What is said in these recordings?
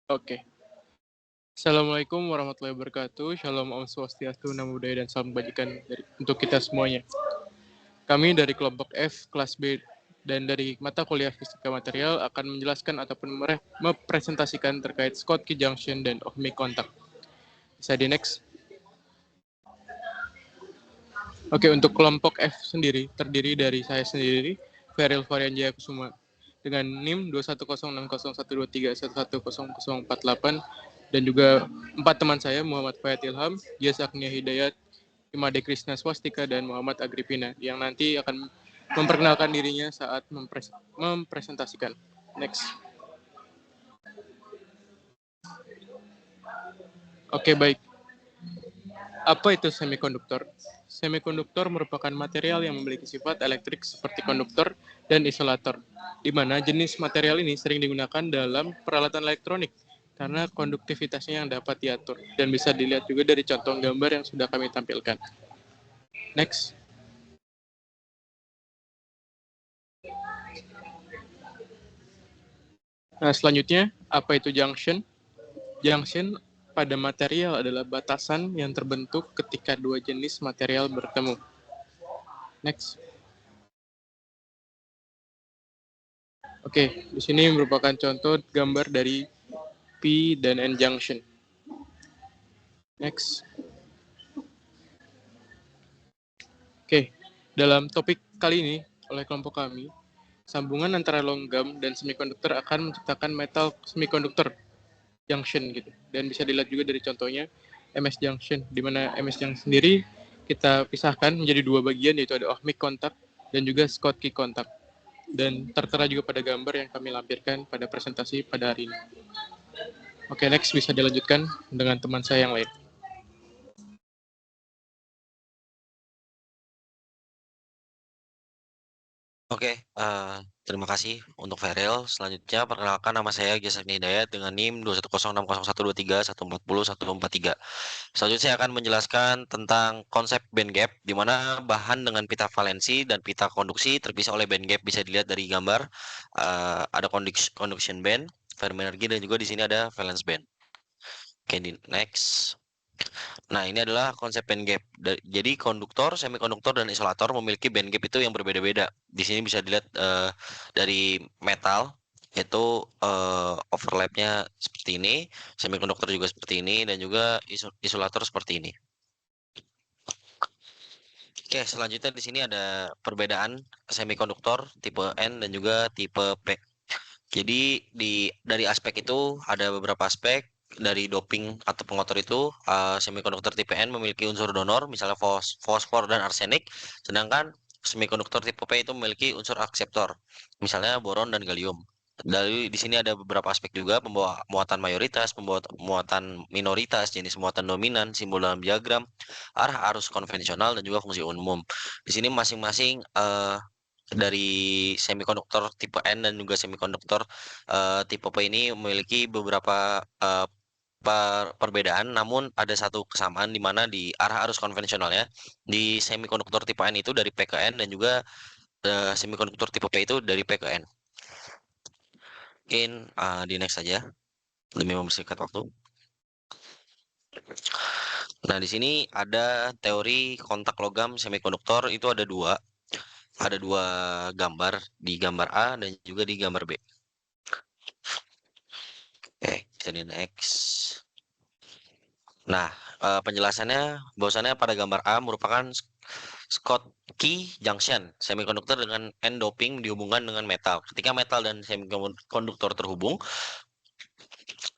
Oke. Assalamualaikum warahmatullahi wabarakatuh. Shalom Om Swastiastu, Namo Buddhaya, dan salam kebajikan untuk kita semuanya. Kami dari kelompok F kelas B dan dari mata kuliah Fisika Material akan menjelaskan ataupun mempresentasikan terkait Schottky Junction dan ohmic contact. Bisa di next. Oke, untuk kelompok F sendiri terdiri dari saya sendiri, Feril Varian Jayakusuma, dengan NIM 210601231100048, dan juga 4 teman saya, Muhammad Fayat Ilham, Gias Agnia Hidayat, Imade Krishna Swastika, dan Muhammad Agripina, yang nanti akan memperkenalkan dirinya saat mempresentasikan. Next. Oke, baik. Apa itu semikonduktor? Semikonduktor merupakan material yang memiliki sifat elektrik seperti konduktor dan isolator, di mana jenis material ini sering digunakan dalam peralatan elektronik karena konduktivitasnya yang dapat diatur, dan bisa dilihat juga dari contoh gambar yang sudah kami tampilkan. Next. Nah, selanjutnya, apa itu junction? Junction pada material adalah batasan yang terbentuk ketika dua jenis material bertemu. Next. Oke, di sini merupakan contoh gambar dari P dan N junction. Next. Oke, dalam topik kali ini oleh kelompok kami, sambungan antara logam dan semikonduktor akan menciptakan metal semikonduktor junction gitu. Dan bisa dilihat juga dari contohnya MS junction, di mana MS junction sendiri kita pisahkan menjadi dua bagian, yaitu ada ohmic contact dan juga Schottky contact. Dan tertera juga pada gambar yang kami lampirkan pada presentasi pada hari ini. Oke, next bisa dilanjutkan dengan teman saya yang lain. Oke, terima kasih untuk Feril. Selanjutnya, perkenalkan nama saya Gias Agni Hidayat dengan NIM 210601231401443. Selanjutnya, saya akan menjelaskan tentang konsep band gap, di mana bahan dengan pita valensi dan pita konduksi terpisah oleh band gap. Bisa dilihat dari gambar, ada conduction band, Fermi energi, dan juga di sini ada valence band. Oke, di next. Nah, ini adalah konsep band gap. Jadi konduktor, semikonduktor, dan isolator memiliki band gap itu yang berbeda-beda. Di sini bisa dilihat dari metal, itu overlapnya seperti ini, semikonduktor juga seperti ini, dan juga isolator seperti ini. Oke, selanjutnya di sini ada perbedaan semikonduktor tipe N dan juga tipe P. Jadi dari aspek itu ada beberapa aspek. Dari doping atau pengotor itu, semikonduktor tipe N memiliki unsur donor, misalnya fosfor dan arsenik, sedangkan semikonduktor tipe P itu memiliki unsur akseptor, misalnya boron dan gallium. Dari di sini ada beberapa aspek juga, muatan mayoritas, muatan minoritas, jenis muatan dominan, simbol dalam diagram, arah arus konvensional, dan juga fungsi umum. Di sini masing-masing dari semikonduktor tipe N dan juga semikonduktor tipe P ini memiliki beberapa perbedaan, namun ada satu kesamaan di mana di arah arus konvensional ya. Di semikonduktor tipe N itu dari P ke N, dan juga semikonduktor tipe P itu dari P ke N. Mungkin di next saja demi mempersingkat waktu. Nah, di sini ada teori kontak logam semikonduktor, itu ada dua. Ada dua gambar, di gambar A dan juga di gambar B. Oke, bisa di next. Nah, penjelasannya bahwasannya pada gambar A merupakan Schottky junction, semikonduktor dengan N doping dihubungkan dengan metal. Ketika metal dan semikonduktor terhubung,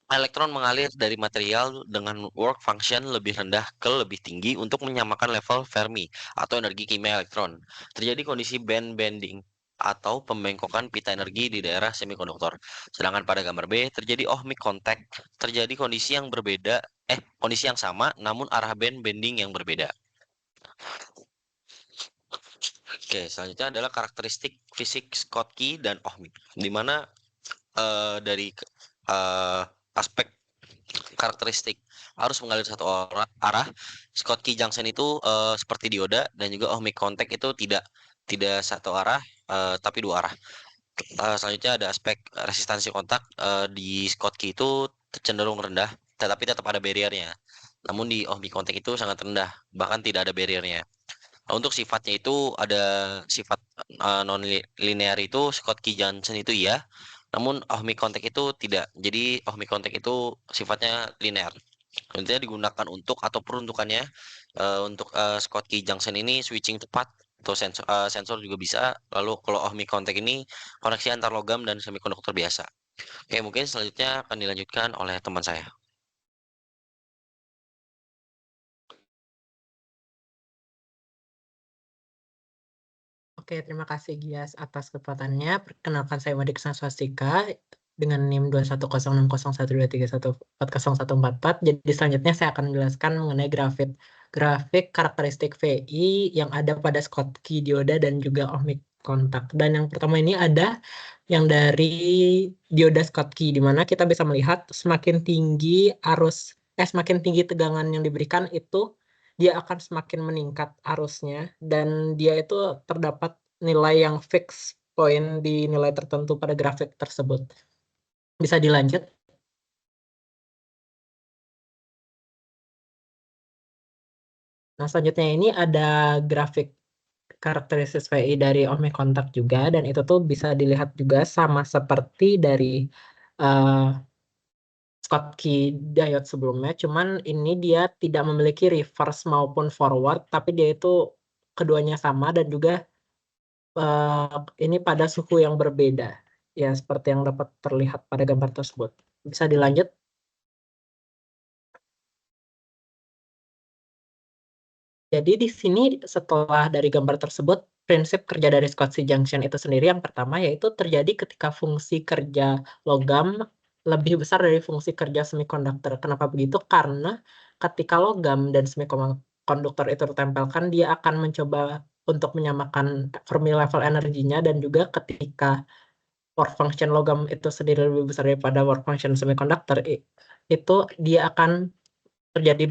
elektron mengalir dari material dengan work function lebih rendah ke lebih tinggi untuk menyamakan level Fermi atau energi kimia elektron. Terjadi kondisi band bending atau pembengkokan pita energi di daerah semikonduktor. Sedangkan pada gambar B terjadi ohmic contact, terjadi kondisi yang berbeda, kondisi yang sama namun arah band bending yang berbeda. Oke, selanjutnya adalah karakteristik fisik Schottky dan ohmic, di mana dari aspek karakteristik arus mengalir satu arah, Schottky junction itu seperti dioda, dan juga ohmic contact itu tidak satu arah tapi dua arah. Selanjutnya ada aspek resistansi kontak, di Schottky itu cenderung rendah, tetapi tetap ada barrier-nya. Namun di Ohming contact itu sangat rendah, bahkan tidak ada barrier-nya. Nah, untuk sifatnya itu ada sifat non linear itu Schottky-Johnson itu ya, namun Ohming contact itu tidak. Jadi Ohming contact itu sifatnya linear. Nantinya digunakan untuk atau peruntukannya untuk Schottky-Johnson ini switching cepat atau sensor juga bisa. Lalu kalau Ohming contact ini koneksi antar logam dan semikonduktor biasa. Oke, mungkin selanjutnya akan dilanjutkan oleh teman saya. Oke, terima kasih Gias atas kesempatannya. Perkenalkan saya Wadik Swastika dengan NIM 2100123140144. Jadi selanjutnya saya akan menjelaskan mengenai grafik karakteristik VI yang ada pada Schottky dioda dan juga ohmic kontak. Dan yang pertama ini ada yang dari dioda Schottky, di mana kita bisa melihat semakin tinggi semakin tinggi tegangan yang diberikan itu dia akan semakin meningkat arusnya, dan dia itu terdapat nilai yang fix point di nilai tertentu pada grafik tersebut. Bisa dilanjut. Nah, selanjutnya ini ada grafik karakteristik VI dari ohmic kontak juga, dan itu tuh bisa dilihat juga sama seperti dari Schottky diode sebelumnya, cuman ini dia tidak memiliki reverse maupun forward, tapi dia itu keduanya sama dan juga ini pada suhu yang berbeda, ya seperti yang dapat terlihat pada gambar tersebut. Bisa dilanjut. Jadi di sini setelah dari gambar tersebut, prinsip kerja dari Schottky junction itu sendiri yang pertama yaitu terjadi ketika fungsi kerja logam lebih besar dari fungsi kerja semikonduktor. Kenapa begitu? Karena ketika logam dan semikonduktor itu ditempelkan, dia akan mencoba untuk menyamakan Fermi level energinya, dan juga ketika work function logam itu sendiri lebih besar daripada work function semikonduktor, itu dia akan terjadi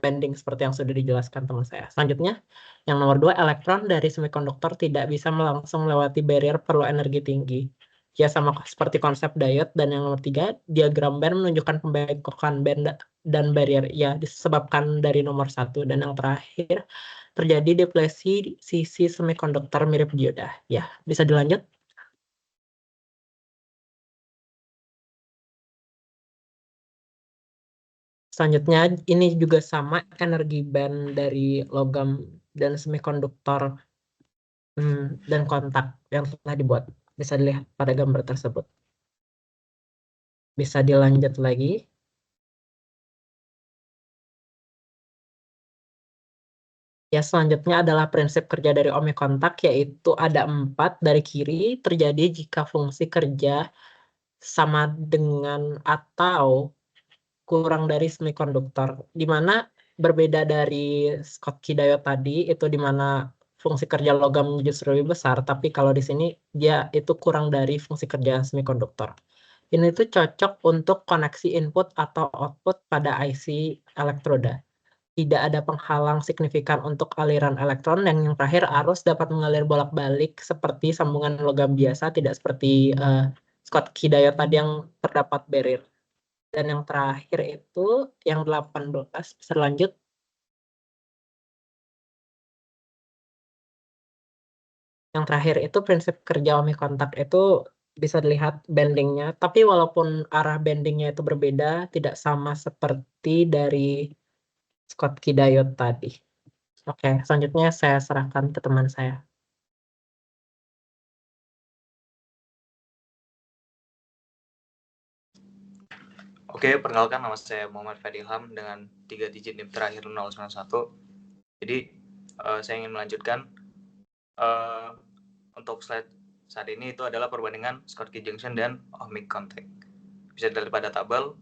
bending seperti yang sudah dijelaskan teman saya. Selanjutnya, yang nomor 2, elektron dari semikonduktor tidak bisa langsung melewati barrier perlu energi tinggi. Ya, sama seperti konsep diode. Dan yang nomor 3, diagram band menunjukkan pembengkokan band dan barrier. Ya, disebabkan dari nomor 1. Dan yang terakhir, terjadi depresi sisi semikonduktor mirip dioda. Ya, bisa dilanjut. Selanjutnya, ini juga sama energi band dari logam dan semikonduktor dan kontak yang telah dibuat. Bisa dilihat pada gambar tersebut. Bisa dilanjut lagi. Ya, selanjutnya adalah prinsip kerja dari ohmic kontak, yaitu ada 4 dari kiri, terjadi jika fungsi kerja sama dengan atau kurang dari semikonduktor, di mana berbeda dari Schottky diode tadi, itu di mana fungsi kerja logam justru lebih besar, tapi kalau di sini dia itu kurang dari fungsi kerja semikonduktor. Ini tuh cocok untuk koneksi input atau output pada IC elektroda. Tidak ada penghalang signifikan untuk aliran elektron, dan yang terakhir arus dapat mengalir bolak-balik seperti sambungan logam biasa, tidak seperti Schottky diode tadi yang terdapat barrier. Dan yang terakhir itu yang 18, bisa lanjut. Yang terakhir itu prinsip kerja ohmic kontak itu bisa dilihat bendingnya, tapi walaupun arah bendingnya itu berbeda, tidak sama seperti dari Schottky diode tadi. Oke, selanjutnya saya serahkan ke teman saya. Oke, perkenalkan, nama saya Muhammad Fadilham dengan 3 digit NIM terakhir 091. Jadi saya ingin melanjutkan untuk slide saat ini itu adalah perbandingan Schottky junction dan ohmic contact. Bisa dilihat pada tabel.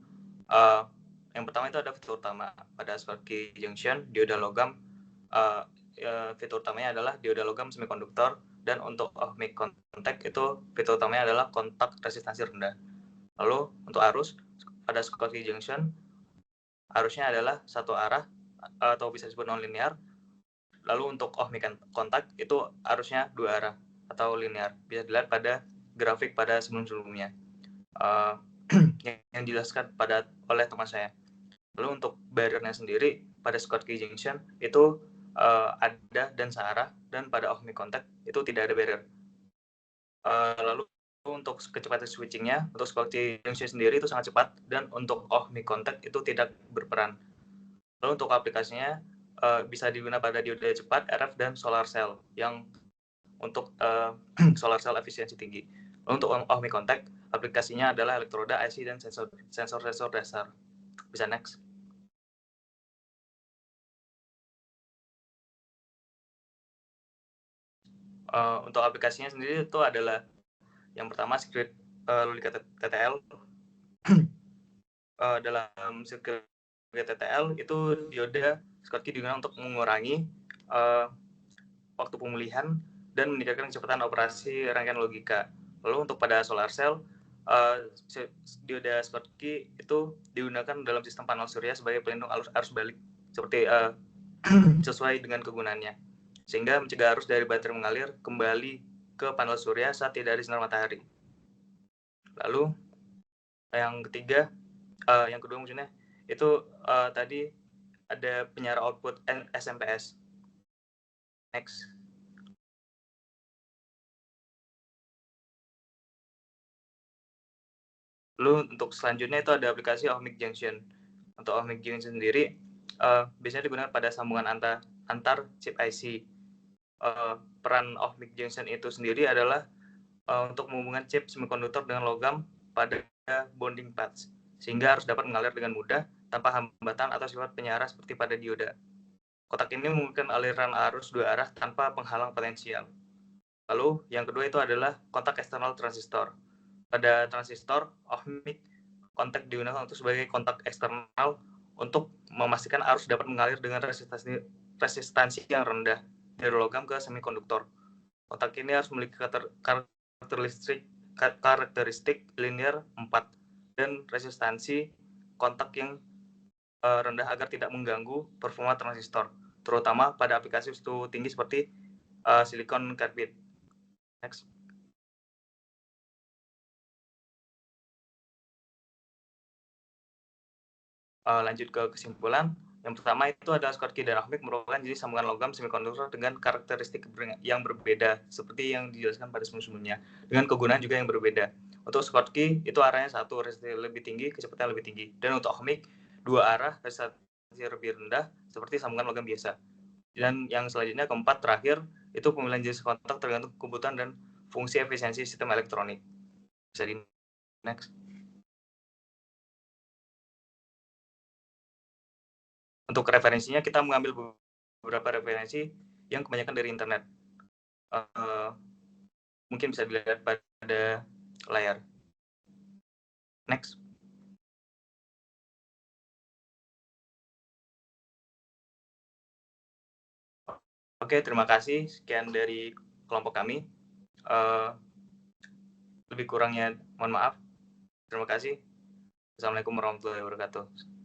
Yang pertama itu ada fitur utama pada Schottky junction, dioda logam. Fitur utamanya adalah dioda logam semikonduktor, dan untuk ohmic contact itu fitur utamanya adalah kontak resistansi rendah. Lalu untuk arus pada Schottky junction, arusnya adalah satu arah atau bisa disebut non-linear. Lalu untuk ohmic kontak itu arusnya dua arah atau linear. Bisa dilihat pada grafik pada sebelum-sebelumnya. yang dijelaskan oleh teman saya. Lalu untuk barrier-nya sendiri pada Schottky junction itu ada dan searah, dan pada off-mic contact itu tidak ada barrier. Lalu untuk kecepatan switching-nya untuk Schottky junction sendiri itu sangat cepat, dan untuk off-mic contact itu tidak berperan. Lalu untuk aplikasinya bisa digunakan pada diode cepat, RF, dan solar cell yang untuk solar cell efisiensi tinggi. Lalu untuk off-mic contact, aplikasinya adalah elektroda, IC, dan sensor dasar. Bisa next. Untuk aplikasinya sendiri itu adalah yang pertama sirkuit logika TTL. Dalam sirkuit TTL itu diode Schottky digunakan untuk mengurangi waktu pemulihan dan meningkatkan kecepatan operasi rangkaian logika. Lalu untuk pada solar cell, diode Schottky itu digunakan dalam sistem panel surya sebagai pelindung arus balik seperti sesuai dengan kegunaannya, sehingga mencegah arus dari baterai mengalir kembali ke panel surya saat tidak ada sinar matahari. Lalu yang kedua maksudnya itu tadi ada penyiar output SMPS. Next. Lalu untuk selanjutnya itu ada aplikasi off-mic junction. Untuk off-mic junction sendiri biasanya digunakan pada sambungan antar chip IC. Peran off-mic junction itu sendiri adalah untuk menghubungkan chip semikonduktor dengan logam pada bonding paths, sehingga harus dapat mengalir dengan mudah tanpa hambatan atau sifat penyarah seperti pada dioda. Kotak ini memungkinkan aliran arus dua arah tanpa penghalang potensial. Lalu yang kedua itu adalah kontak eksternal transistor. Pada transistor, off-mic kontak digunakan untuk sebagai kontak eksternal untuk memastikan arus dapat mengalir dengan resistansi yang rendah dari logam ke semikonduktor. Kontak ini harus memiliki karakteristik linear 4 dan resistansi kontak yang rendah agar tidak mengganggu performa transistor, terutama pada aplikasi suhu tinggi seperti silicon carbide. Next. Lanjut ke kesimpulan. Yang pertama itu adalah Schottky dan off-mic merupakan jenis sambungan logam semikonduktor dengan karakteristik yang berbeda seperti yang dijelaskan pada sebelumnya, dengan kegunaan juga yang berbeda. Untuk Schottky itu arahnya satu, resistansi lebih tinggi, kecepatan lebih tinggi, dan untuk off-mic dua arah, resistansi lebih rendah seperti sambungan logam biasa. Dan yang selanjutnya keempat terakhir itu pemilihan jenis kontak tergantung kebutuhan dan fungsi efisiensi sistem elektronik. Bisa di next. Untuk referensinya kita mengambil beberapa referensi yang kebanyakan dari internet. Mungkin bisa dilihat pada layar. Next. Oke, terima kasih. Sekian dari kelompok kami. Lebih kurangnya mohon maaf. Terima kasih. Assalamualaikum warahmatullahi wabarakatuh.